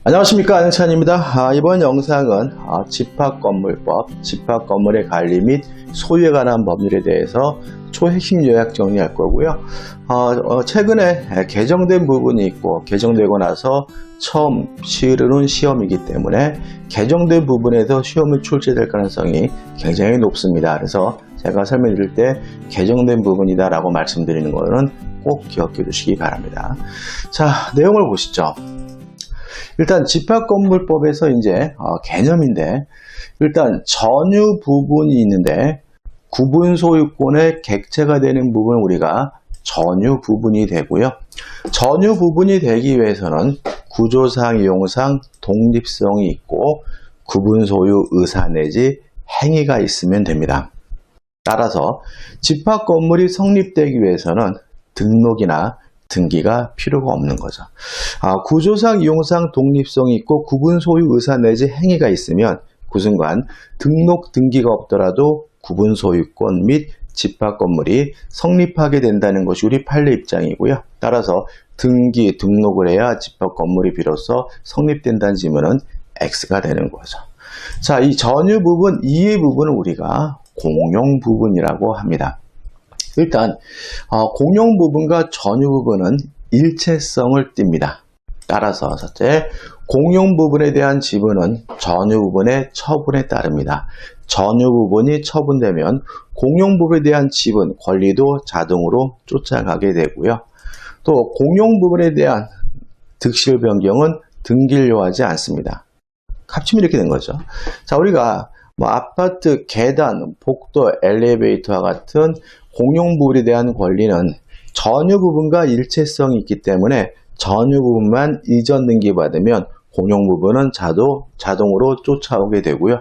안녕하십니까, 안영찬입니다. 이번 영상은 집합건물법, 집합건물의 관리 및 소유에 관한 법률에 대해서 초핵심 요약 정리할 거고요. 최근에 개정된 부분이 있고 개정되고 나서 처음 치르는 시험이기 때문에 개정된 부분에서 시험이 출제될 가능성이 굉장히 높습니다. 그래서 제가 설명드릴 때 개정된 부분이다 라고 말씀드리는 거는 꼭 기억해 두시기 바랍니다. 자, 내용을 보시죠. 일단 집합건물법에서 이제 개념인데, 일단 전유 부분이 있는데 구분 소유권의 객체가 되는 부분을 우리가 전유 부분이 되고요. 전유 부분이 되기 위해서는 구조상, 이용상 독립성이 있고 구분 소유 의사 내지 행위가 있으면 됩니다. 따라서 집합건물이 성립되기 위해서는 등록이나 등기가 필요가 없는 거죠. 구조상, 이용상 독립성이 있고 구분 소유 의사 내지 행위가 있으면 그 순간 등록, 등기가 없더라도 구분 소유권 및 집합건물이 성립하게 된다는 것이 우리 판례 입장이고요. 따라서 등기, 등록을 해야 집합건물이 비로소 성립된다는 지문은 X가 되는 거죠. 자, 이 전유 부분, 이의 부분을 우리가 공용 부분이라고 합니다. 일단 공용 부분과 전유 부분은 일체성을 띱니다. 따라서 첫째, 공용 부분에 대한 지분은 전유 부분의 처분에 따릅니다. 전유 부분이 처분되면 공용 부분에 대한 지분, 권리도 자동으로 쫓아가게 되고요. 또 공용 부분에 대한 득실 변경은 등기를 요하지 않습니다. 합치면 이렇게 된 거죠. 자, 우리가 아파트, 계단, 복도, 엘리베이터와 같은 공용 부분에 대한 권리는 전유 부분과 일체성이 있기 때문에 전유 부분만 이전 등기받으면 공용 부분은 자동으로 쫓아오게 되고요.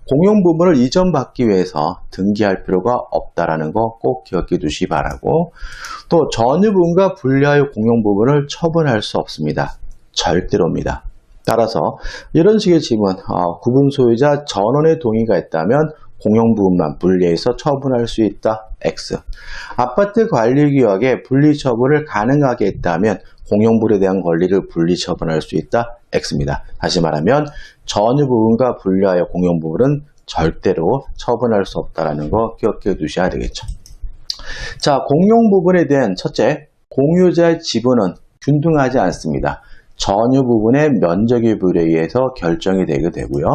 공용 부분을 이전받기 위해서 등기할 필요가 없다라는 거 꼭 기억해 두시기 바라고, 또 전유 부분과 분리하여 공용 부분을 처분할 수 없습니다. 절대로입니다. 따라서 이런 식의 지문, 구분 소유자 전원의 동의가 있다면 공용 부분만 분리해서 처분할 수 있다. X. 아파트 관리규약에 분리 처분을 가능하게 했다면 공용 부분에 대한 권리를 분리 처분할 수 있다. X입니다. 다시 말하면 전유 부분과 분리하여 공용 부분은 절대로 처분할 수 없다는 거 기억해 두셔야 되겠죠. 자, 공용 부분에 대한 첫째, 공유자의 지분은 균등하지 않습니다. 전유 부분의 면적의 비율에 의해서 결정이 되게 되고요.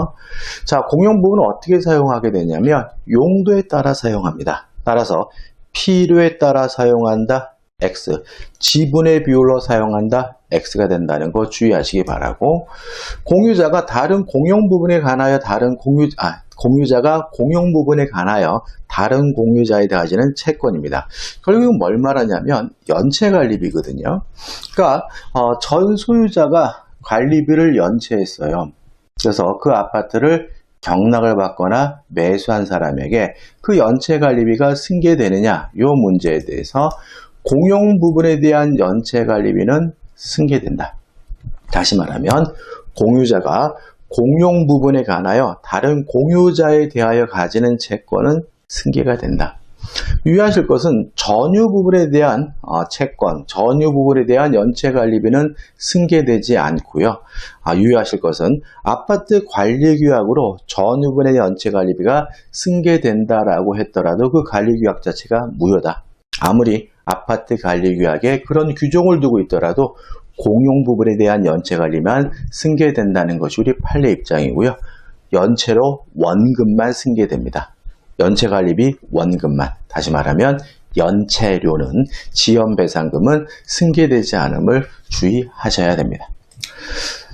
자, 공용 부분은 어떻게 사용하게 되냐면 용도에 따라 사용합니다. 따라서 필요에 따라 사용한다. X. 지분의 비율로 사용한다. X가 된다는 거 주의하시기 바라고, 공유자가 다른 공용 부분에 관하여 공유자가 공용 부분에 관하여 다른 공유자에 가지는 채권입니다. 결국은 뭘 말하냐면 연체관리비거든요. 그러니까 전 소유자가 관리비를 연체했어요. 그래서 그 아파트를 경락을 받거나 매수한 사람에게 그 연체관리비가 승계되느냐, 이 문제에 대해서 공용 부분에 대한 연체관리비는 승계된다. 다시 말하면 공유자가 공용 부분에 관하여 다른 공유자에 대하여 가지는 채권은 승계가 된다. 유의하실 것은 전유 부분에 대한 채권, 전유 부분에 대한 연체관리비는 승계되지 않고요. 유의하실 것은 아파트 관리규약으로 전유 부분의 연체관리비가 승계된다라고 했더라도 그 관리규약 자체가 무효다. 아무리 아파트 관리규약에 그런 규정을 두고 있더라도 공용 부분에 대한 연체관리만 승계된다는 것이 우리 판례 입장이고요. 연체로 원금만 승계됩니다. 연체관리비 원금만. 다시 말하면 연체료는 지연배상금은 승계되지 않음을 주의하셔야 됩니다.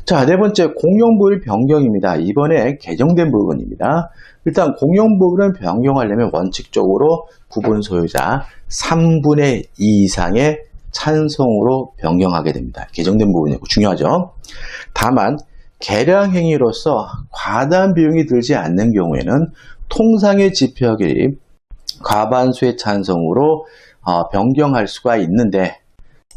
자, 네 번째, 공용 부분 변경입니다. 이번에 개정된 부분입니다. 일단 공용 부분을 변경하려면 원칙적으로 구분 소유자 3분의 2 이상의 찬성으로 변경하게 됩니다. 개정된 부분이고 중요하죠. 다만 개량행위로서 과다한 비용이 들지 않는 경우에는 통상의 지표결이 과반수의 찬성으로 변경할 수가 있는데,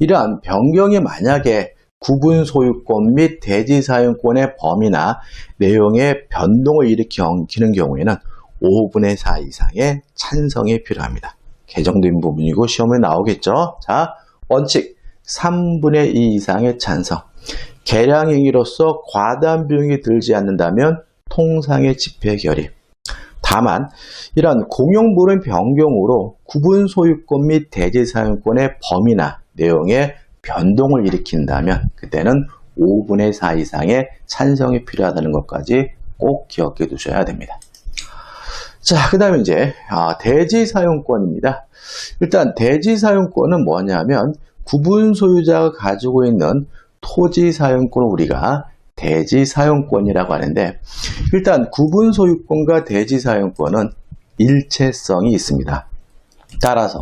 이러한 변경이 만약에 구분 소유권 및 대지 사용권의 범위나 내용의 변동을 일으키는 경우에는 5분의 4 이상의 찬성이 필요합니다. 개정된 부분이고 시험에 나오겠죠. 자, 원칙 3분의 2 이상의 찬성. 계량행위로서 과다한 비용이 들지 않는다면 통상의 집회 결의. 다만 이러한 공용물의 변경으로 구분 소유권 및 대지 사용권의 범위나 내용에 변동을 일으킨다면 그때는 5분의 4 이상의 찬성이 필요하다는 것까지 꼭 기억해 두셔야 됩니다. 자, 그 다음에 이제 대지 사용권입니다. 일단 대지 사용권은 뭐냐면 구분 소유자가 가지고 있는 토지 사용권을 우리가 대지 사용권이라고 하는데, 일단 구분 소유권과 대지 사용권은 일체성이 있습니다. 따라서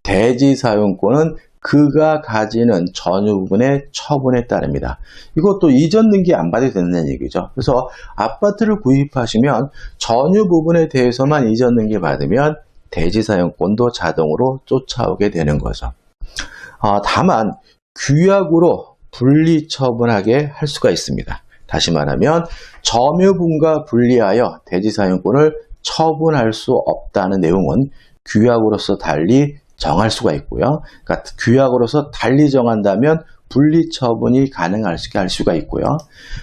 대지 사용권은 그가 가지는 전유 부분의 처분에 따릅니다. 이것도 이전 등기 안 받아도 된다는 얘기죠. 그래서 아파트를 구입하시면 전유 부분에 대해서만 이전 등기 받으면 대지 사용권도 자동으로 쫓아오게 되는 거죠. 다만 규약으로 분리 처분하게 할 수가 있습니다. 다시 말하면 점유분과 분리하여 대지 사용권을 처분할 수 없다는 내용은 규약으로서 달리 정할 수가 있고요. 그러니까 규약으로서 달리 정한다면 분리 처분이 가능할 수가 있고요.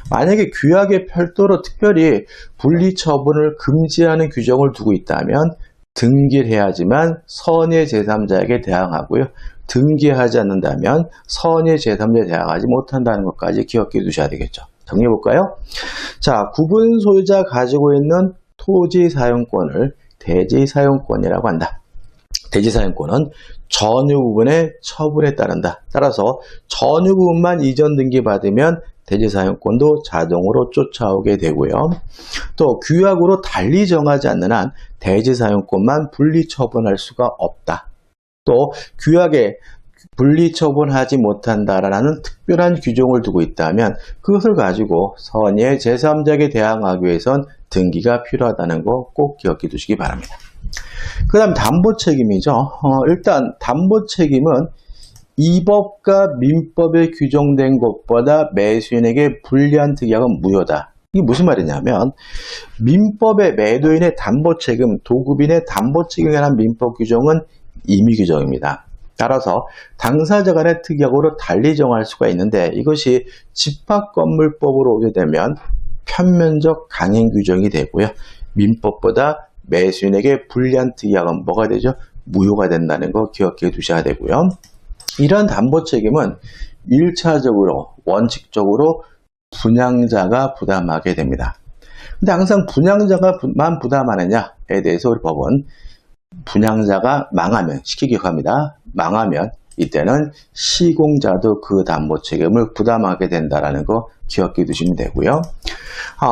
만약에 규약에 별도로 특별히 분리 처분을 금지하는 규정을 두고 있다면 등기를 해야지만 선의 제3자에게 대항하고요. 등기하지 않는다면 선의 제3자에 대항하지 못한다는 것까지 기억해 두셔야 되겠죠. 정리해 볼까요? 자, 구분 소유자가 가지고 있는 토지 사용권을 대지 사용권이라고 한다. 대지 사용권은 전유 부분의 처분에 따른다. 따라서 전유 부분만 이전 등기 받으면 대지 사용권도 자동으로 쫓아오게 되고요. 또 규약으로 달리 정하지 않는 한 대지 사용권만 분리 처분할 수가 없다. 또 규약에 분리 처분하지 못한다라는 특별한 규정을 두고 있다면 그것을 가지고 선의의 제3자에게 대항하기 위해선 등기가 필요하다는 거 꼭 기억해 두시기 바랍니다. 그 다음 담보 책임이죠. 일단 담보 책임은 이 법과 민법에 규정된 것보다 매수인에게 불리한 특약은 무효다. 이게 무슨 말이냐면 민법의 매도인의 담보 책임, 도급인의 담보 책임에 관한 민법 규정은 임의 규정입니다. 따라서 당사자 간의 특약으로 달리 정할 수가 있는데 이것이 집합건물법으로 오게 되면 편면적 강행 규정이 되고요. 민법보다 매수인에게 불리한 특약은 뭐가 되죠? 무효가 된다는 거 기억해 두셔야 되고요. 이런 담보 책임은 1차적으로 원칙적으로 분양자가 부담하게 됩니다. 근데 항상 분양자가만 부담하느냐에 대해서 우리 법은 분양자가 망하면, 쉽게 기억합니다. 망하면 이때는 시공자도 그 담보 책임을 부담하게 된다는 거 기억해 두시면 되고요.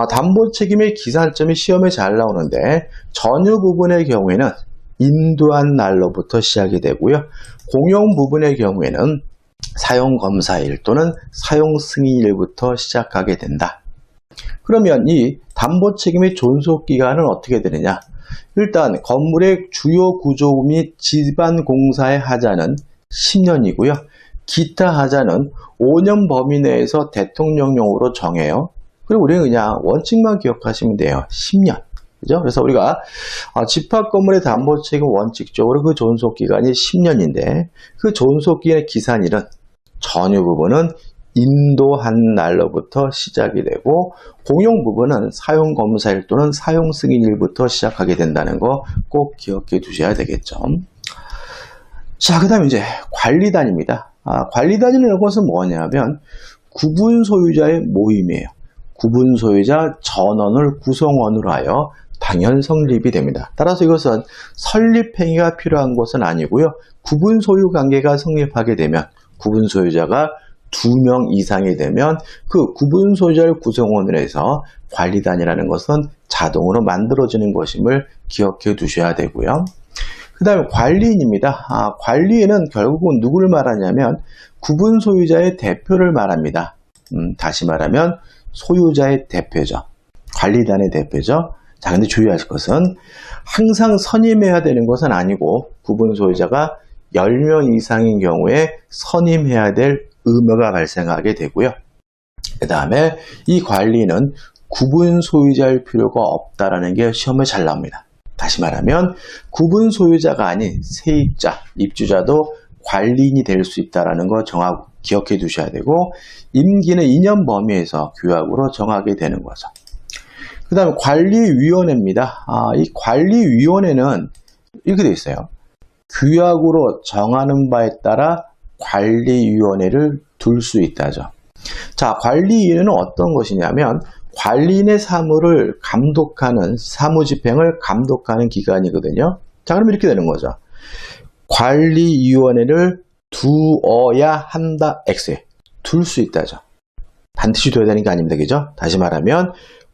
담보 책임의 기산점이 시험에 잘 나오는데 전유 부분의 경우에는 인도한 날로부터 시작이 되고요. 공용 부분의 경우에는 사용검사일 또는 사용승인일부터 시작하게 된다. 그러면 이 담보 책임의 존속기간은 어떻게 되느냐? 일단 건물의 주요 구조 및 집안 공사의 하자는 10년이고요. 기타 하자는 5년 범위 내에서 대통령령으로 정해요. 그리고 우리는 그냥 원칙만 기억하시면 돼요. 10년. 그죠? 그래서 우리가 집합 건물의 담보 책임 원칙적으로 그 존속 기간이 10년인데 그 존속 기간의 기산일은 전유 부분은 인도한 날로부터 시작이 되고 공용 부분은 사용 검사일 또는 사용 승인일부터 시작하게 된다는 거 꼭 기억해 두셔야 되겠죠. 자, 그 다음에 이제 관리단입니다. 관리단이라는 것은 뭐냐면 구분 소유자의 모임이에요. 구분 소유자 전원을 구성원으로 하여 당연 성립이 됩니다. 따라서 이것은 설립행위가 필요한 것은 아니고요. 구분 소유 관계가 성립하게 되면 구분 소유자가 2명 이상이 되면 그 구분 소유자를 구성원으로 해서 관리단이라는 것은 자동으로 만들어지는 것임을 기억해 두셔야 되고요. 그 다음에 관리인입니다. 관리인은 결국은 누구를 말하냐면 구분 소유자의 대표를 말합니다. 다시 말하면 소유자의 대표죠. 관리단의 대표죠. 자, 근데 주의하실 것은 항상 선임해야 되는 것은 아니고 구분 소유자가 10명 이상인 경우에 선임해야 될 의무가 발생하게 되고요. 그 다음에 이 관리는 구분 소유자일 필요가 없다라는 게 시험에 잘 나옵니다. 다시 말하면 구분 소유자가 아닌 세입자, 입주자도 관리인이 될 수 있다는 거 기억해 두셔야 되고, 임기는 2년 범위에서 규약으로 정하게 되는 거죠. 그 다음에 관리위원회입니다. 이 관리위원회는 이렇게 되어 있어요. 규약으로 정하는 바에 따라 관리위원회를 둘 수 있다죠. 자, 관리위원회는 어떤 것이냐면 관리인의 사무를 감독하는, 사무집행을 감독하는 기관이거든요. 자, 그럼 이렇게 되는 거죠. 관리위원회를 두어야 한다. X에 둘 수 있다죠. 반드시 둬야 되는 게 아닙니다. 그죠? 다시 말하면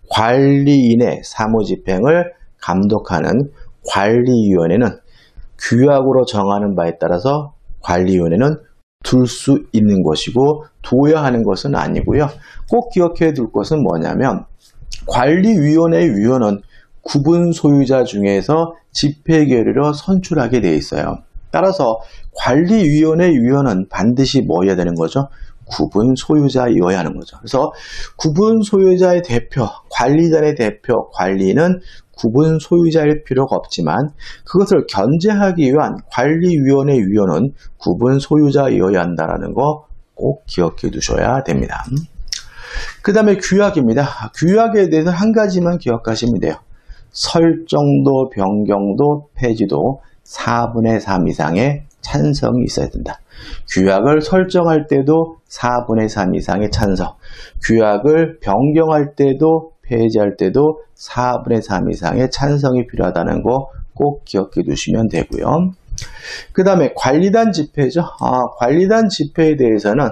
관리인의 사무집행을 감독하는 관리위원회는 규약으로 정하는 바에 따라서 관리위원회는 둘 수 있는 것이고 둬야 하는 것은 아니고요. 꼭 기억해 둘 것은 뭐냐면 관리위원회의 위원은 구분 소유자 중에서 집회결의로 선출하게 되어 있어요. 따라서 관리위원회의 위원은 반드시 뭐여야 되는 거죠? 구분 소유자이어야 하는 거죠. 그래서 구분 소유자의 대표, 관리단의 대표, 관리인은 구분 소유자일 필요가 없지만 그것을 견제하기 위한 관리위원회 위원은 구분 소유자이어야 한다는 거 꼭 기억해 두셔야 됩니다. 그 다음에 규약입니다. 규약에 대해서 한 가지만 기억하시면 돼요. 설정도, 변경도, 폐지도 4분의 3 이상의 찬성이 있어야 된다. 규약을 설정할 때도 4분의 3 이상의 찬성, 규약을 변경할 때도 폐지할 때도 4분의 3 이상의 찬성이 필요하다는 거 꼭 기억해 두시면 되고요. 그 다음에 관리단 집회죠. 관리단 집회에 대해서는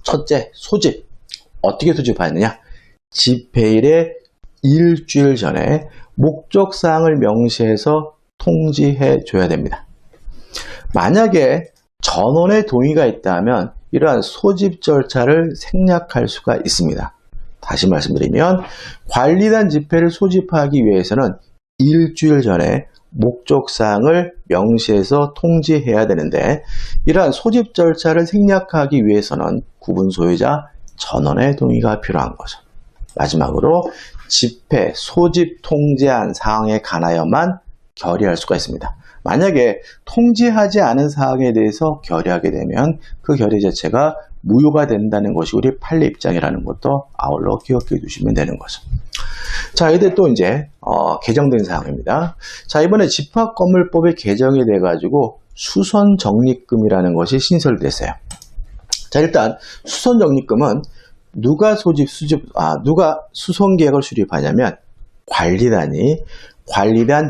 첫째, 소집. 어떻게 소집하느냐? 집회일의 일주일 전에 목적사항을 명시해서 통지해 줘야 됩니다. 만약에 전원의 동의가 있다면 이러한 소집 절차를 생략할 수가 있습니다. 다시 말씀드리면 관리단 집회를 소집하기 위해서는 일주일 전에 목적사항을 명시해서 통지해야 되는데 이러한 소집 절차를 생략하기 위해서는 구분 소유자 전원의 동의가 필요한 거죠. 마지막으로 집회, 소집 통지한 사항에 관하여만 결의할 수가 있습니다. 만약에 통지하지 않은 사항에 대해서 결의하게 되면 그 결의 자체가 무효가 된다는 것이 우리 판례 입장이라는 것도 아울러 기억해 두시면 되는 거죠. 자, 이제 또 이제 개정된 사항입니다. 자, 이번에 집합건물법이 개정이 돼가지고 수선적립금이라는 것이 신설됐어요. 자, 일단 수선적립금은 누가 누가 수선계획을 수립하냐면 관리단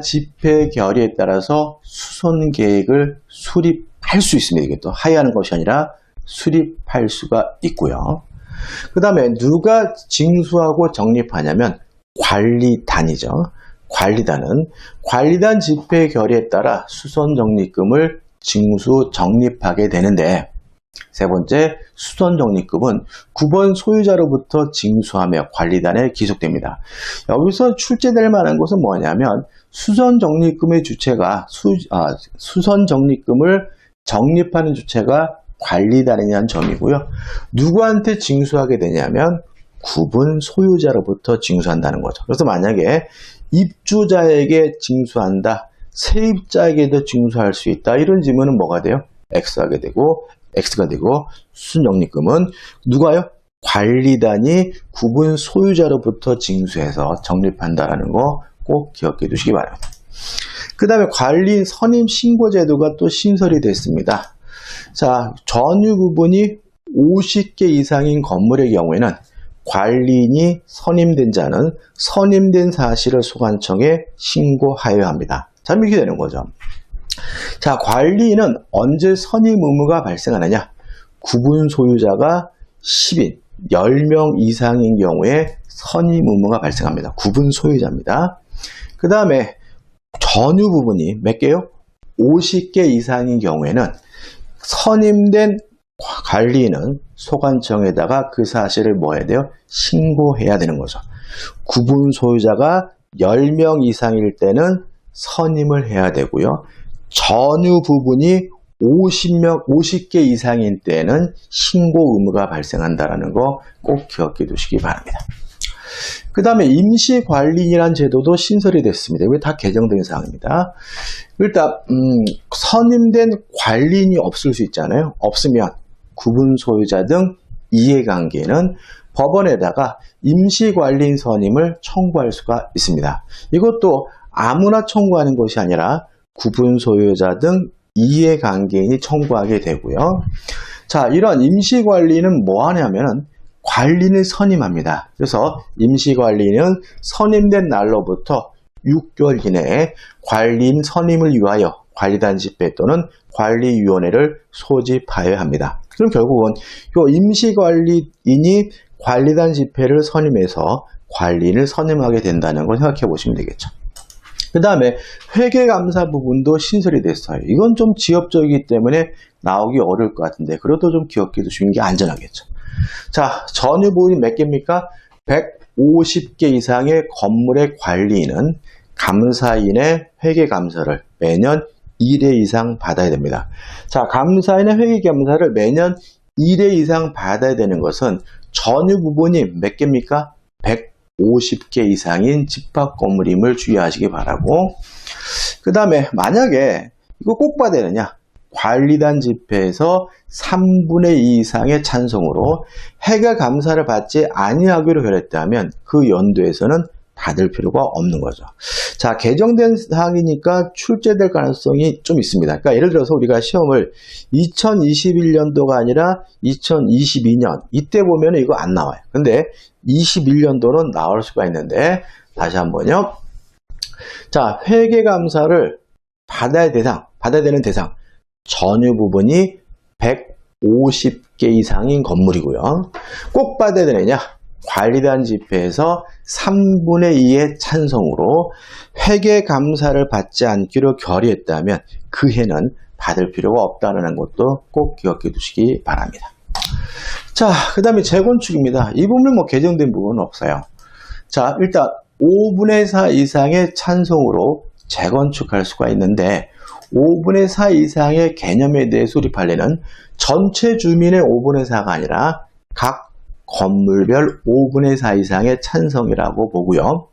집회 결의에 따라서 수선계획을 수립할 수 있습니다. 이게 또 하야하는 것이 아니라 수립할 수가 있고요. 그 다음에 누가 징수하고 적립하냐면 관리단이죠. 관리단 집회 결의에 따라 수선적립금을 징수 적립하게 되는데 세 번째, 수선적립금은 9번 소유자로부터 징수하며 관리단에 기속됩니다. 여기서 출제될 만한 것은 뭐냐면 수선적립금의 주체가 수선적립금을 적립하는 주체가 관리단이라는 점이고요. 누구한테 징수하게 되냐면 구분 소유자로부터 징수한다는 거죠. 그래서 만약에 입주자에게 징수한다, 세입자에게도 징수할 수 있다. 이런 질문은 뭐가 돼요? X가 되고 수선적립금은 누가요? 관리단이 구분 소유자로부터 징수해서 적립한다는 거 꼭 기억해 두시기 바랍니다. 그 다음에 관리인 선임 신고 제도가 또 신설이 됐습니다. 자, 전유 부분이 50개 이상인 건물의 경우에는 관리인이 선임된 자는 선임된 사실을 소관청에 신고하여야 합니다. 자, 이렇게 되는 거죠. 자, 관리인은 언제 선임 의무가 발생하느냐? 구분 소유자가 10인, 10명 이상인 경우에 선임 의무가 발생합니다. 구분 소유자입니다. 그 다음에 전유 부분이 몇 개요? 50개 이상인 경우에는 선임된 관리인은 소관청에다가 그 사실을 뭐 해야 돼요? 신고해야 되는 거죠. 구분 소유자가 10명 이상일 때는 선임을 해야 되고요. 전유 부분이 50개 이상인 때는 신고 의무가 발생한다는 거 꼭 기억해 두시기 바랍니다. 그 다음에 임시관리인이라는 제도도 신설이 됐습니다. 이게 다 개정된 사항입니다. 일단 선임된 관리인이 없을 수 있잖아요. 없으면 구분 소유자 등 이해관계는 법원에다가 임시관리인 선임을 청구할 수가 있습니다. 이것도 아무나 청구하는 것이 아니라 구분 소유자 등 이해관계인이 청구하게 되고요. 자, 이런 임시관리인은 뭐 하냐면은 관리인을 선임합니다. 그래서 임시관리인은 선임된 날로부터 6개월 이내에 관리인 선임을 위하여 관리단 집회 또는 관리위원회를 소집하여야 합니다. 그럼 결국은 이 임시관리인이 관리단 집회를 선임해서 관리인을 선임하게 된다는 걸 생각해 보시면 되겠죠. 그 다음에 회계감사 부분도 신설이 됐어요. 이건 좀 지엽적이기 때문에 나오기 어려울 것 같은데 그래도 좀 기억해 두시는 게 안전하겠죠. 자, 전유 부분이 몇 개입니까? 150개 이상의 건물의 관리인은 감사인의 회계감사를 매년 1회 이상 받아야 됩니다. 자, 감사인의 회계감사를 매년 1회 이상 받아야 되는 것은 전유 부분이 몇 개입니까? 150개 이상인 집합 건물임을 주의하시기 바라고, 그 다음에 만약에 이거 꼭 받아야 되느냐? 관리단 집회에서 3분의 2 이상의 찬성으로 회계 감사를 받지 아니하기로 결했다면 그 연도에서는 받을 필요가 없는 거죠. 자, 개정된 사항이니까 출제될 가능성이 좀 있습니다. 그러니까 예를 들어서 우리가 시험을 2021년도가 아니라 2022년 이때 보면 이거 안 나와요. 근데 21년도는 나올 수가 있는데, 다시 한번요. 자, 회계감사를 받아야 되는 대상 전유 부분이 150개 이상인 건물이고요. 꼭 받아야 되느냐? 관리단 집회에서 3분의 2의 찬성으로 회계감사를 받지 않기로 결의했다면 그 해는 받을 필요가 없다는 것도 꼭 기억해 두시기 바랍니다. 자, 그 다음에 재건축입니다. 이 부분은 뭐 개정된 부분은 없어요. 자, 일단 5분의 4 이상의 찬성으로 재건축할 수가 있는데 5분의 4 이상의 개념에 대해 수립하려는 전체 주민의 5분의 4가 아니라 각 건물별 5분의 4 이상의 찬성이라고 보고요.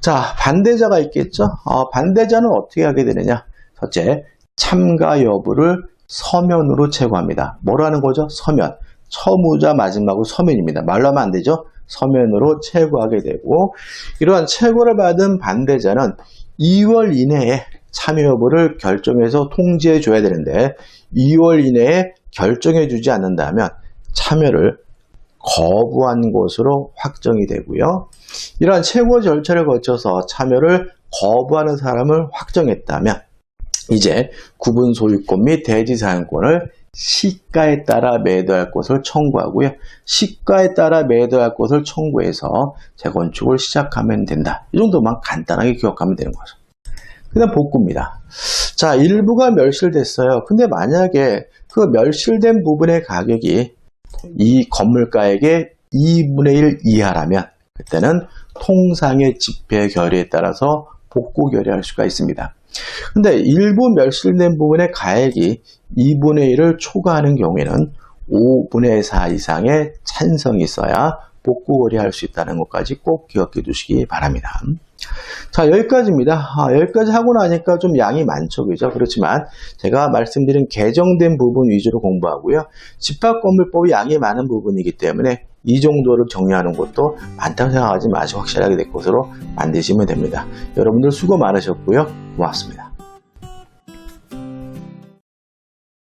자, 반대자가 있겠죠. 반대자는 어떻게 하게 되느냐? 첫째, 참가 여부를 서면으로 체고합니다. 뭐로 하는 거죠? 서면. 처무자 마지막으로 서면입니다. 말로 하면 안 되죠. 서면으로 체고하게 되고, 이러한 체고를 받은 반대자는 2월 이내에 참여 여부를 결정해서 통지해 줘야 되는데 2월 이내에 결정해 주지 않는다면 참여를 거부한 것으로 확정이 되고요. 이러한 최고 절차를 거쳐서 참여를 거부하는 사람을 확정했다면 이제 구분 소유권 및 대지 사용권을 시가에 따라 매도할 것을 청구하고요. 시가에 따라 매도할 것을 청구해서 재건축을 시작하면 된다. 이 정도만 간단하게 기억하면 되는 거죠. 그 다음 복구입니다. 자, 일부가 멸실됐어요. 근데 만약에 그 멸실된 부분의 가격이 이 건물가액의 2분의 1 이하라면 그때는 통상의 집회 결의에 따라서 복구 결의할 수가 있습니다. 근데 일부 멸실된 부분의 가액이 2분의 1을 초과하는 경우에는 5분의 4 이상의 찬성이 있어야 복구 결의할 수 있다는 것까지 꼭 기억해 두시기 바랍니다. 자, 여기까지입니다. 여기까지 하고 나니까 좀 양이 많죠, 그죠? 그렇지만 제가 말씀드린 개정된 부분 위주로 공부하고요. 집합건물법이 양이 많은 부분이기 때문에 이 정도를 정리하는 것도 많다고 생각하지 마시고 확실하게 될 것으로 만드시면 됩니다. 여러분들 수고 많으셨고요. 고맙습니다.